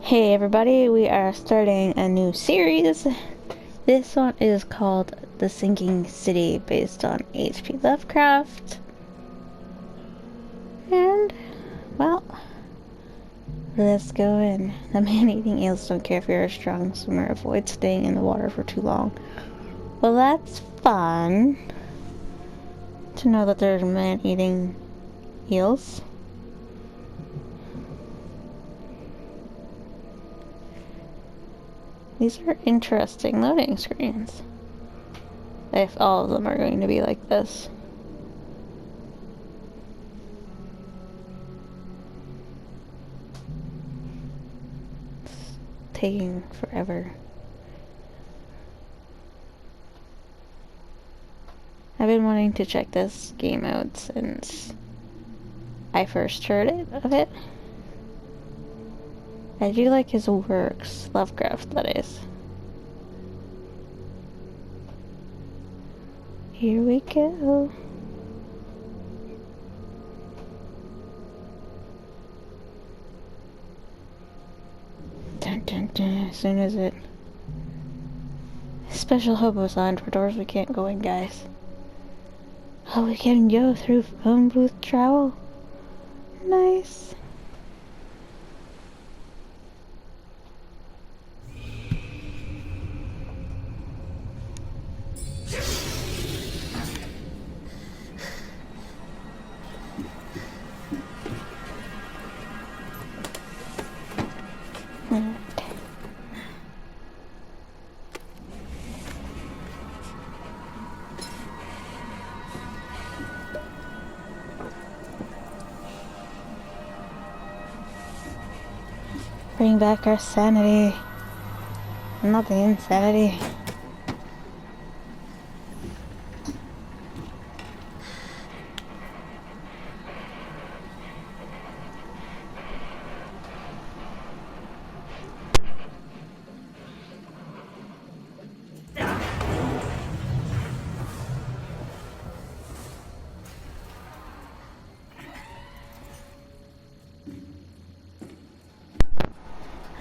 Hey everybody, we are starting a new series. This one is called The Sinking City, based on H.P Lovecraft. And, well, let's go in. The man-eating eels don't care if you're a strong swimmer. Avoid staying in the water for too long. Well, that's fun to know that there's man-eating eels. These are interesting loading screens. If all of them are going to be like this. It's taking forever. I've been wanting to check this game out since I first heard of it. I do like his works, Lovecraft, that is. Here we go. Dun dun dun, as soon as it... Special hobo sign for doors we can't go in, guys. Oh, we can go through phone booth travel? Nice. Bring back our sanity. Not the insanity.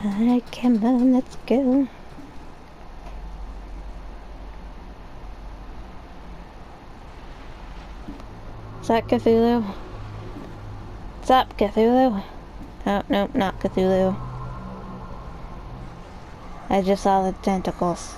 Alright, come on, let's go. Is that Cthulhu? What's up, Cthulhu? Oh, nope, not Cthulhu. I just saw the tentacles.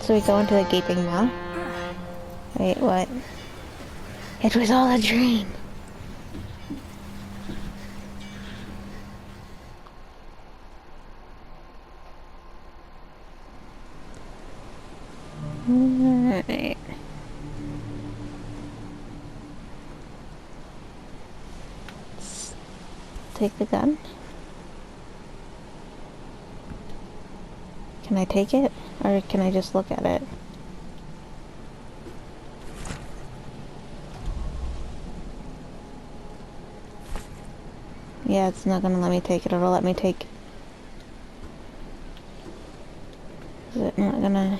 So we go into the gaping maw? Wait, what? It was all a dream! Alright. Let's take the gun. Can I take it? Or can I just look at it? Yeah, it's not gonna let me take it. It'll let me take... Is it not gonna...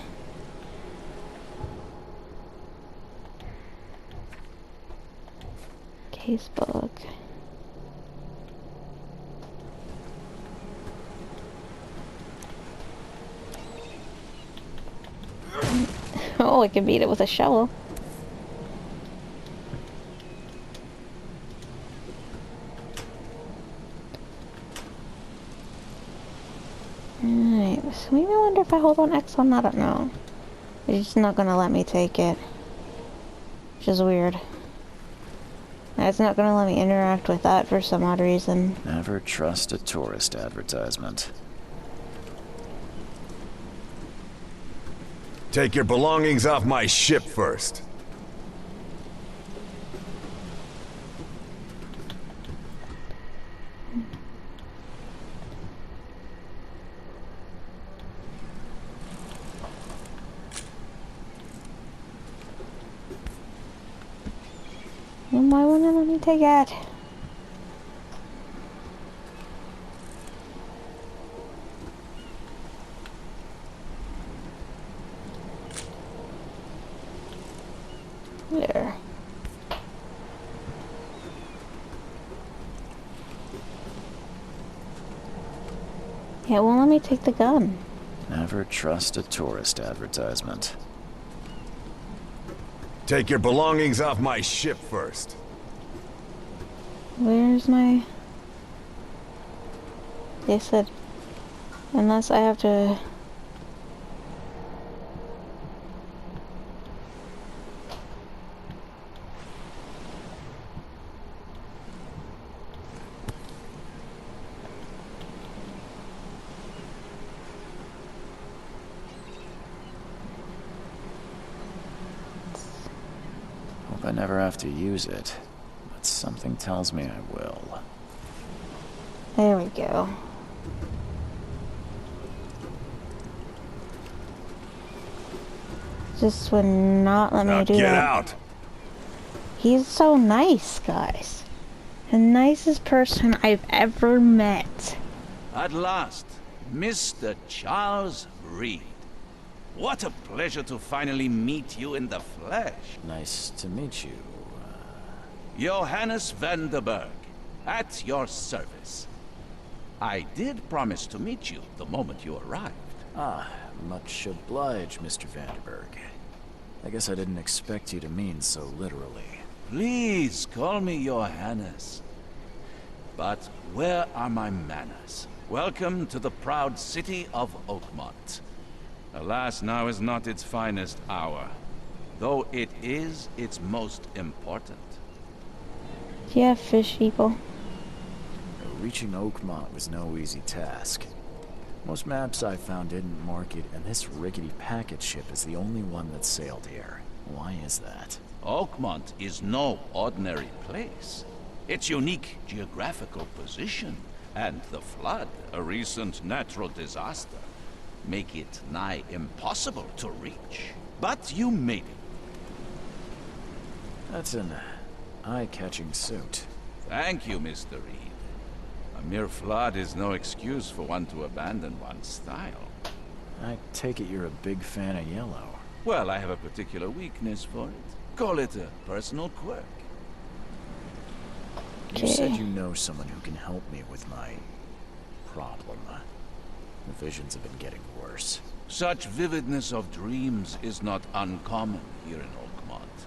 Casebook. Oh, I can beat it with a shovel. Alright, so maybe I wonder if I hold on X on, I don't know. It's just not gonna let me take it. Which is weird. It's not gonna let me interact with that for some odd reason. Never trust a tourist advertisement. Take your belongings off my ship first. And why wouldn't it let me take it? There. Yeah, well, let me take the gun. Never trust a tourist advertisement. Take your belongings off my ship first. Where's my... They said... Unless I have to... Hope I never have to use it, but something tells me I will. There we go. Just would not let Now me do get that. out. He's so nice, guys. The nicest person I've ever met. At last, Mr. Charles Reed. What a pleasure to finally meet you in the flesh. Nice to meet you. Johannes Vanderberg, at your service. I did promise to meet you the moment you arrived. Ah, much obliged, Mr. Vanderberg. I guess I didn't expect you to mean so literally. Please call me Johannes. But where are my manners? Welcome to the proud city of Oakmont. Alas, now is not its finest hour, though it is its most important. Do you have fish people? Reaching Oakmont was no easy task. Most maps I found didn't mark it, and this rickety packet ship is the only one that sailed here. Why is that? Oakmont is no ordinary place. Its unique geographical position and the flood, a recent natural disaster, make it nigh impossible to reach. But you made it. That's an eye-catching suit. Thank you, Mr. Reed. A mere flood is no excuse for one to abandon one's style. I take it you're a big fan of yellow. Well, I have a particular weakness for it. Call it a personal quirk. You said Okay. you know someone who can help me with my problem. The visions have been getting worse. Such vividness of dreams is not uncommon here in Oakmont.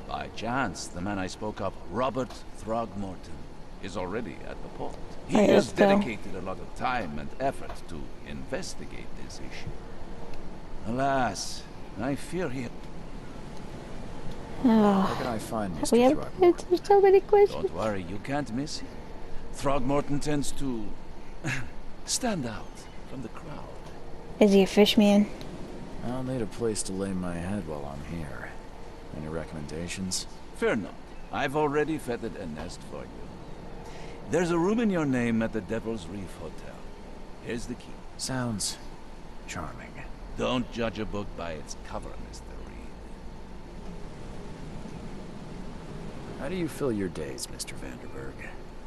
By chance, the man I spoke of, Robert Throgmorton, is already at the port. He Alright, has let's go. dedicated a lot of time and effort to investigate this issue. Alas, I fear he... How Oh, can I find we Mr. have Throgmorton? there's so many questions. Don't worry, you can't miss him. Throgmorton tends to... stand out from the crowd. Is he a fish man? I'll need a place to lay my head while I'm here. Any recommendations? Fear not. I've already fettered a nest for you. There's a room in your name at the Devil's Reef Hotel. Here's the key. Sounds charming. Don't judge a book by its cover, Mr. Reed. How do you fill your days, Mr. Vanderberg?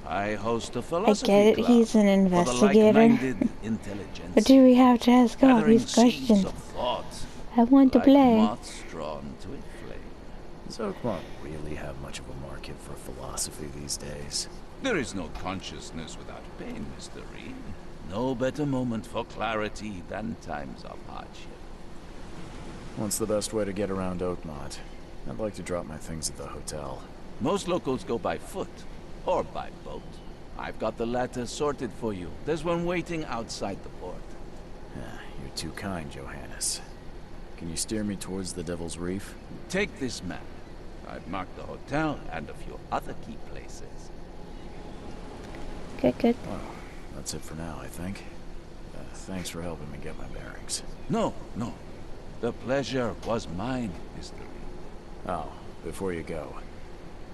I host a I philosophy get it, club he's an for the investigator. like-minded intelligence. But do we have to ask all gathering these seeds questions? of thought, I want to like play. moths drawn to a flame. Does Oakmont really have much of a market for philosophy these days? There is no consciousness without pain, Mr. Reed. No better moment for clarity than times of hardship. What's the best way to get around Oakmont? I'd like to drop my things at the hotel. Most locals go by foot, or by boat. I've got the latter sorted for you. There's one waiting outside the port. You're too kind, Johannes. Can you steer me towards the Devil's Reef? Take this map. I've marked the hotel and a few other key places. Good, good. Well, that's it for now, I think. Thanks for helping me get my bearings. No, no. The pleasure was mine, Mr. Reed. Oh, before you go,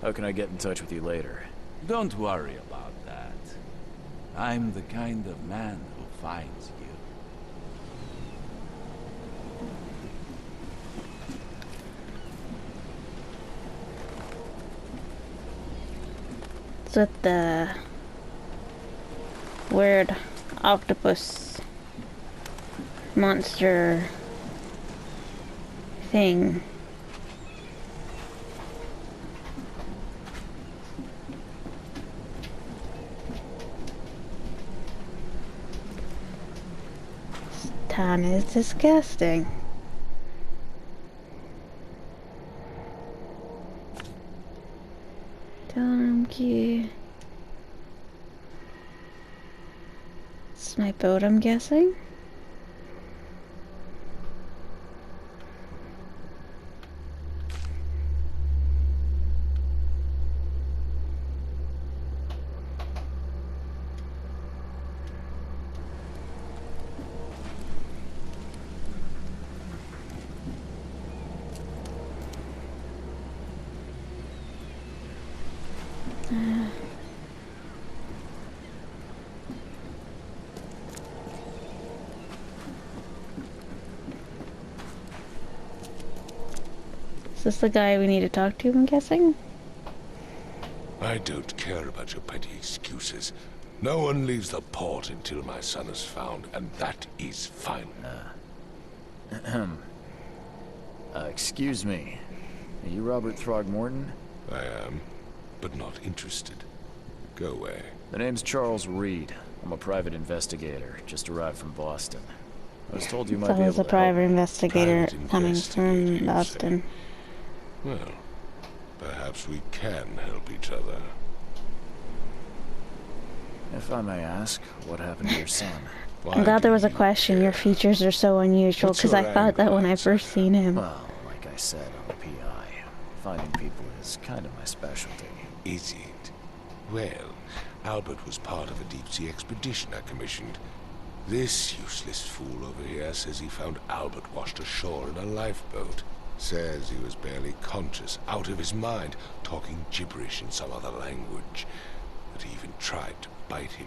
how can I get in touch with you later? Don't worry about that. I'm the kind of man who finds you. It's with the weird octopus monster thing. town is disgusting. Dorm key. It's my boat, I'm guessing. Is this the guy we need to talk to, I'm guessing? I don't care about your petty excuses. No one leaves the port until my son is found, and that is final. Excuse me. Are you Robert Throgmorton? I am, but not interested. Go away. The name's Charles Reed. I'm a private investigator, just arrived from Boston. I was told you might So be I was able a to private help. investigator Private coming investigator, you from Boston. Well, perhaps we can help each other. If I may ask, what happened to your son? I'm glad there was a question. Your features are so unusual, What's because I your thought that angle, when I first seen him. Well, like I said, I'm a PI. Finding people is kind of my specialty. Is it? Well, Albert was part of a deep-sea expedition I commissioned. This useless fool over here says he found Albert washed ashore in a lifeboat. Says he was barely conscious, out of his mind, talking gibberish in some other language. That he even tried to bite him.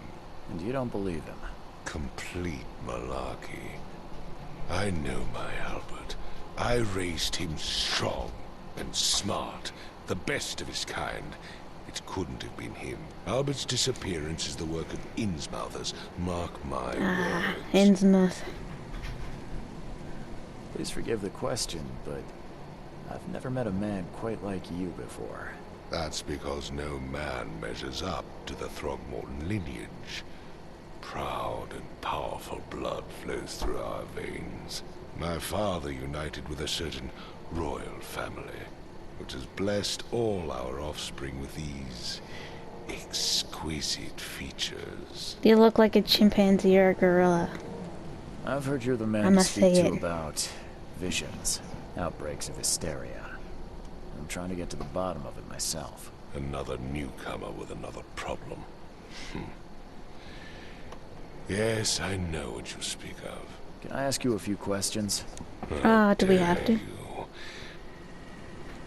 And you don't believe him? Complete malarkey. I know my Albert. I raised him strong and smart, the best of his kind. It couldn't have been him. Albert's disappearance is the work of Innsmouthers. Mark my words. Innsmouth. Please forgive the question, but I've never met a man quite like you before. That's because no man measures up to the Throgmorton lineage. Proud and powerful blood flows through our veins. My father united with a certain royal family, which has blessed all our offspring with these exquisite features. You look like a chimpanzee or a gorilla. I've heard you're the I man to must speak say to it. about visions, outbreaks of hysteria. I'm trying to get to the bottom of it myself. Another newcomer with another problem. Yes, I know what you speak of. Can I ask you a few questions? Do we have to? You.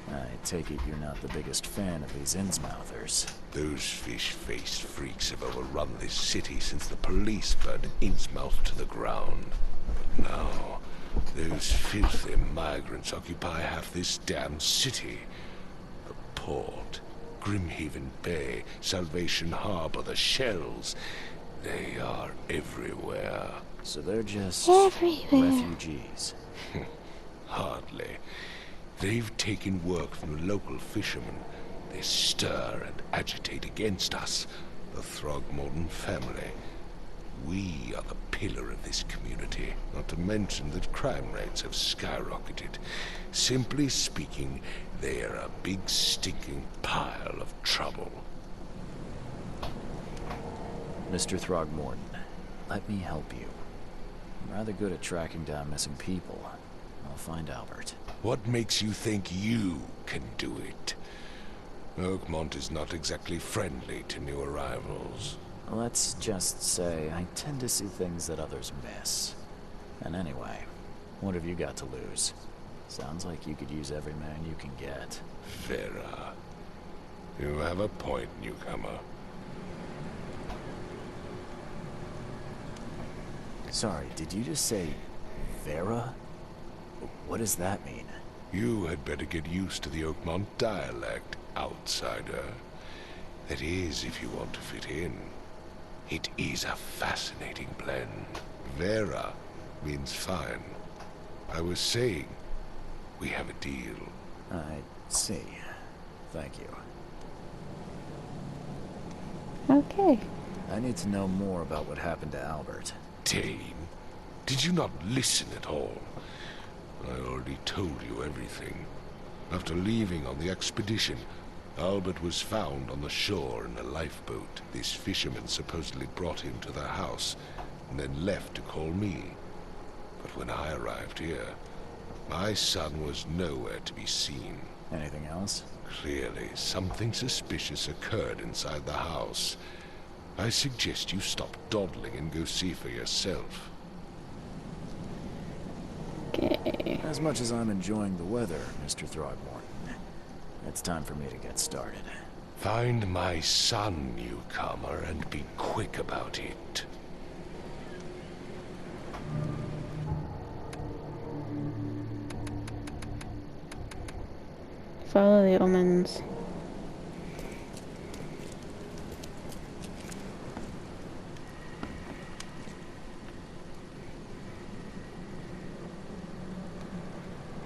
I take it you're not the biggest fan of these Innsmouthers. Those fish-faced freaks have overrun this city since the police burned Innsmouth to the ground. But now, those filthy migrants occupy half this damn city. The port, Grimhaven Bay, Salvation Harbor, the shells. They are everywhere. So they're just Everywhere. refugees. Hardly. They've taken work from the local fishermen. They stir and agitate against us, the Throgmorton family. We are the pillar of this community, not to mention that crime rates have skyrocketed. Simply speaking, they are a big stinking pile of trouble. Mr. Throgmorton, let me help you. I'm rather good at tracking down missing people. I'll find Albert. What makes you think you can do it? Oakmont is not exactly friendly to new arrivals. Let's just say I tend to see things that others miss. And anyway, what have you got to lose? Sounds like you could use every man you can get. Vera. You have a point, newcomer. Sorry, did you just say Vera? What does that mean? You had better get used to the Oakmont dialect, outsider. That is, if you want to fit in. It is a fascinating blend. Vera means fine. I was saying, we have a deal. I see. Thank you. Okay. I need to know more about what happened to Albert. Dane, Did you not listen at all? I already told you everything. After leaving on the expedition, Albert was found on the shore in a lifeboat. This fisherman supposedly brought him to their house, and then left to call me. But when I arrived here, my son was nowhere to be seen. Anything else? Clearly, something suspicious occurred inside the house. I suggest you stop dawdling and go see for yourself. Okay. As much as I'm enjoying the weather, Mr. Throgmorton, it's time for me to get started. Find my son, newcomer, and be quick about it. Follow the omens.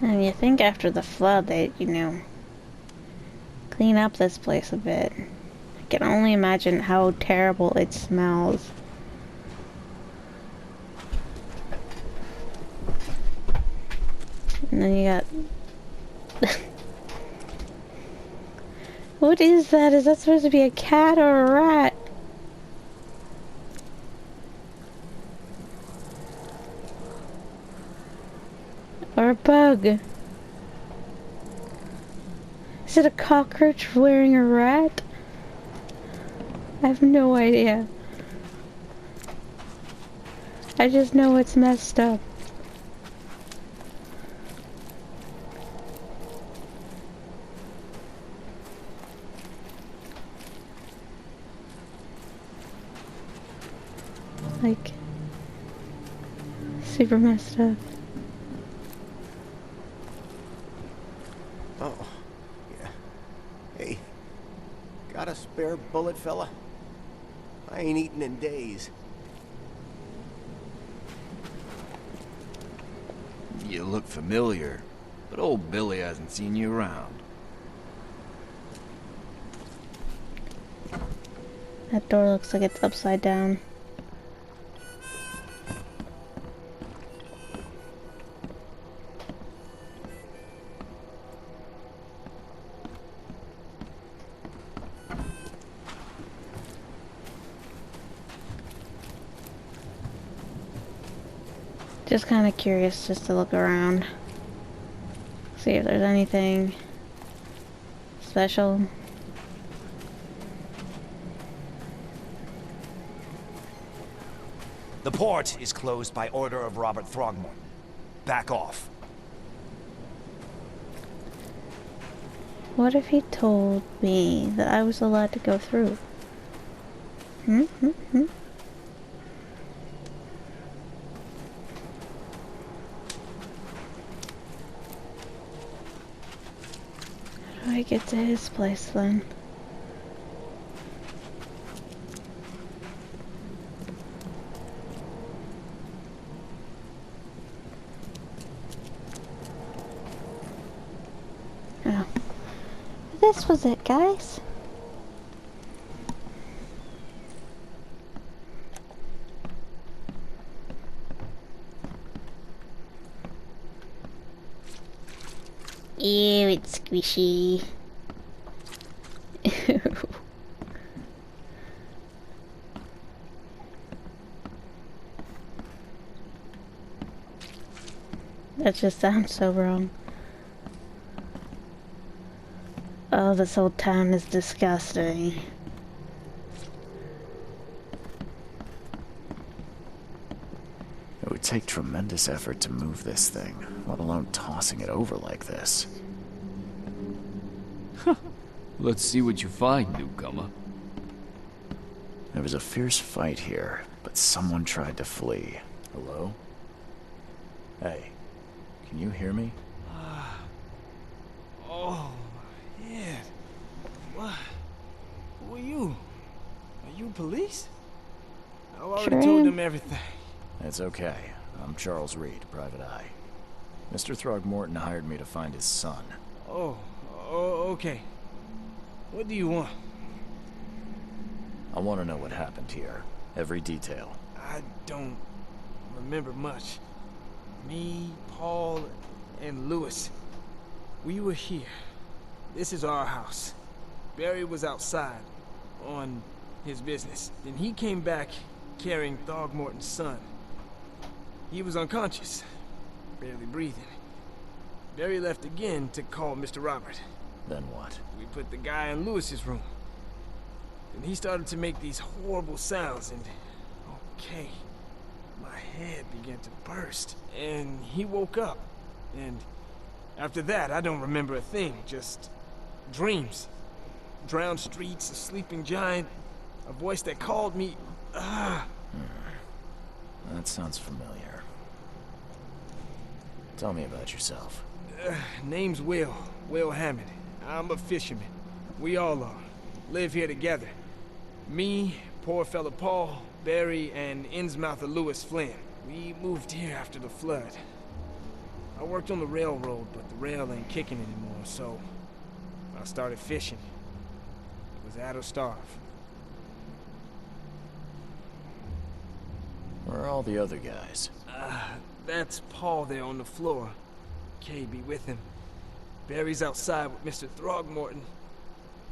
And you think after the flood they'd, clean up this place a bit. I can only imagine how terrible it smells. And then you got... What is that? Is that supposed to be a cat or a rat? Or a bug? Is it a cockroach wearing a rat? I have no idea. I just know it's messed up. Like, super messed up. Oh, yeah. Hey, got a spare bullet, fella? I ain't eaten in days. You look familiar, but old Billy hasn't seen you around. That door looks like it's upside down. Just kind of curious just to look around. See if there's anything special. The port is closed by order of Robert Throgmorton. Back off. What if he told me that I was allowed to go through? How do I get to his place then? Oh. This was it, guys. Ew, it's squishy. Ew. That just sounds so wrong. Oh, this whole town is disgusting. It would take tremendous effort to move this thing, let alone tossing it over like this. Let's see what you find, newcomer. There was a fierce fight here, but someone tried to flee. Hello? Hey, can you hear me? Oh, yeah. What? Who are you? Are you police? I already Sure told am. them everything. It's okay. I'm Charles Reed, Private Eye. Mr. Throgmorton hired me to find his son. Oh, okay. What do you want? I want to know what happened here. Every detail. I don't remember much. Me, Paul, and Lewis. We were here. This is our house. Barry was outside, on his business. Then he came back carrying Throgmorton's son. He was unconscious, barely breathing. Barry left again to call Mr. Robert. Then what? We put the guy in Lewis's room. Then he started to make these horrible sounds and... okay. My head began to burst. And he woke up. And after that, I don't remember a thing. Just dreams. Drowned streets, a sleeping giant, a voice that called me. That sounds familiar. Tell me about yourself. Name's Will. Will Hammond. I'm a fisherman. We all are. Live here together. Me, poor fella Paul, Barry, and Innsmouther Lewis Flynn. We moved here after the flood. I worked on the railroad, but the rail ain't kicking anymore, so I started fishing. It was at or starve. Where are all the other guys? That's Paul there on the floor. Kay be with him. Barry's outside with Mr. Throgmorton.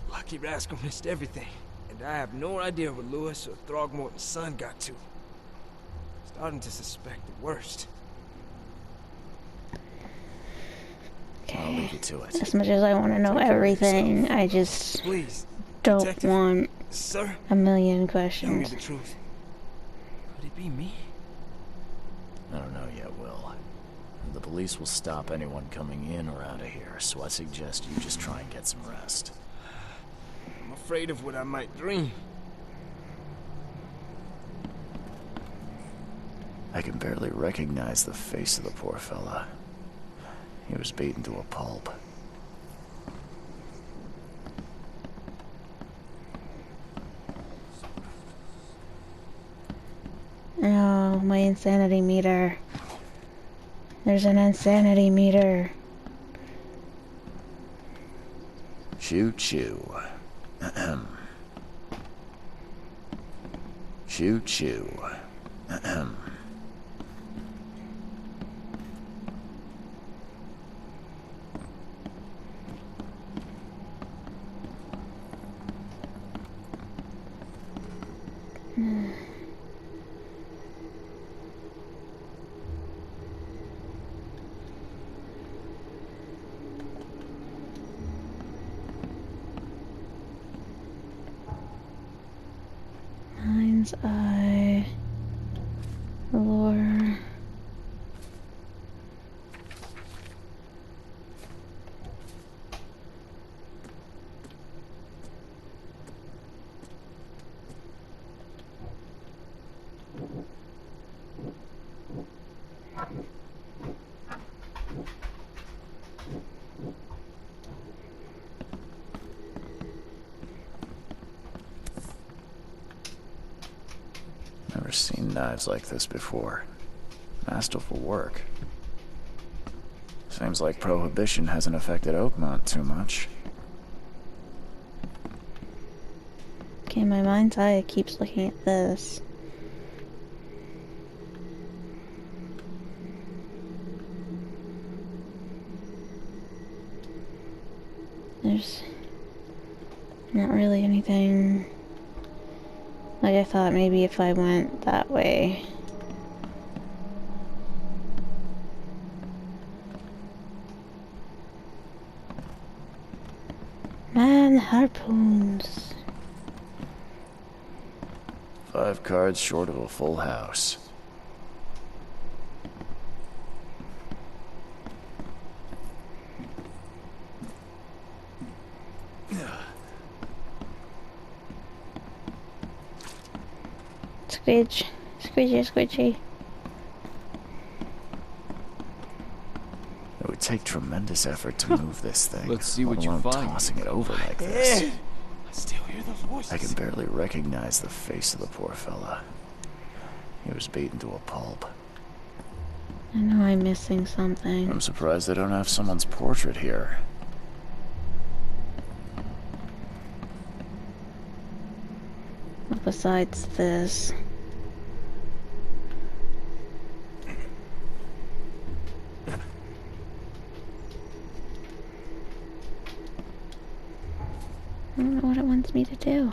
Lucky rascal missed everything. And I have no idea where Lewis or Throgmorton's son got to. Starting to suspect the worst. I'll leave you to it. As much as I want to know everything, I just Please, don't Detective. want Sir, a million tell me questions. the truth. Could it be me? I don't know yet, Will. The police will stop anyone coming in or out of here, so I suggest you just try and get some rest. I'm afraid of what I might dream. I can barely recognize the face of the poor fella. He was beaten to a pulp. Oh, my insanity meter. There's an insanity meter. Choo-choo. Choo-choo. Mind's eye. Lore. Never seen knives like this before. Masterful work. Seems like Prohibition hasn't affected Oakmont too much. Okay, my mind's eye keeps looking at this. There's not really anything. Like I thought maybe if I went that way. Man, harpoons. 5 cards short of a full house. Squidge. Squidgy, squidgy. It would take tremendous effort to move this thing. Let's see what you let alone find. tossing it over like this. I still hear those voices. I can barely recognize the face of the poor fella. He was beaten to a pulp. I know I'm missing something. I'm surprised they don't have someone's portrait here. Besides this. me to do?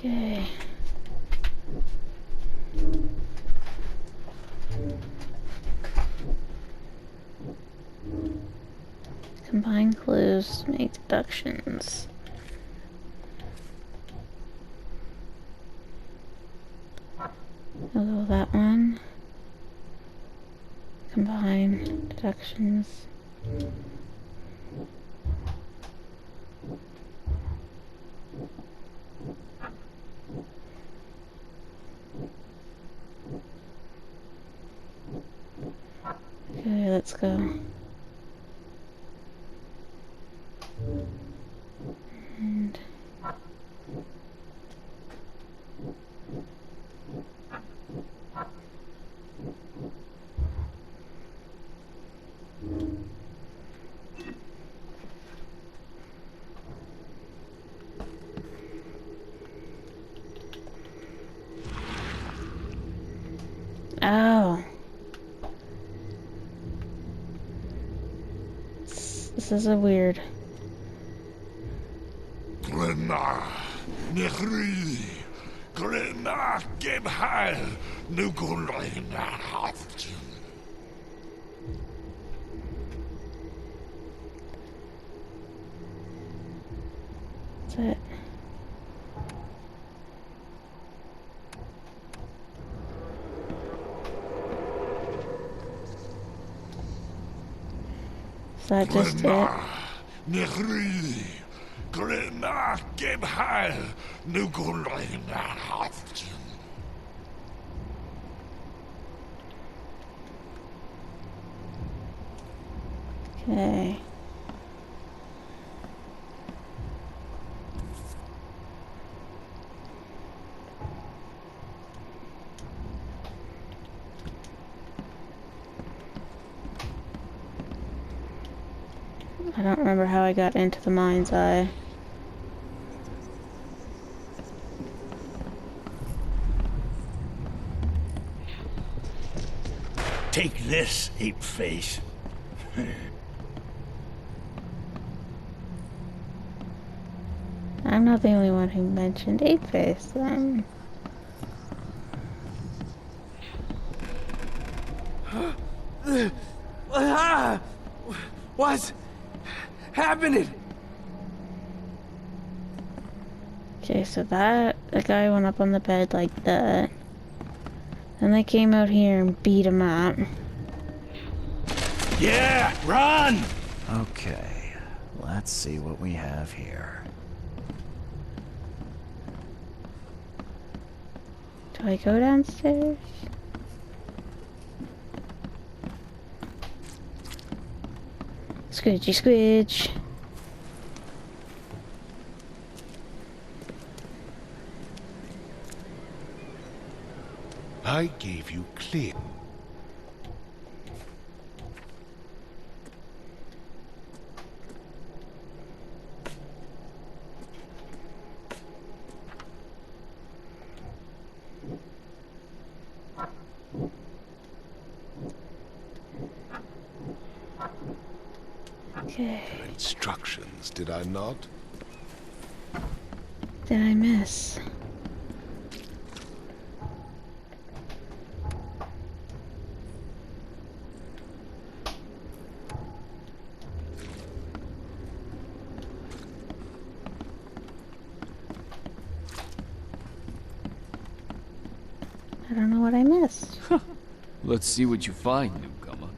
Okay. Combine clues, make deductions. I'll go with that one. Combine deductions. Okay, let's go. And oh. This is a weird. Glenna, Nechri, Glenna, Gebhal, Nugulina, Haft. That's it. Is that just it? Nechri, Glenna, Gebhal, Nugulina, Haft. Okay. I don't remember how I got into the mind's eye. Take this, ape face. I'm not the only one who mentioned Ape Face, then. What's happening? Okay, so the guy went up on the bed like that. Then they came out here and beat him up. Yeah, run! Okay, let's see what we have here. Do I go downstairs? Squidgy squidge. I gave you clear. Okay. Instructions, did I not? Did I miss? I don't know what I missed. Let's see what you find, newcomer.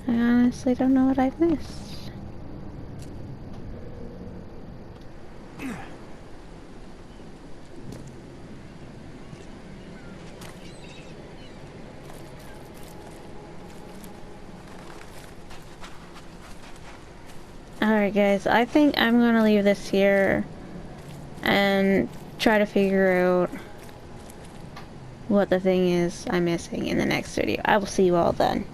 I honestly don't know what I've missed. Alright guys, I think I'm gonna leave this here and try to figure out what the thing is I'm missing in the next video. I will see you all then.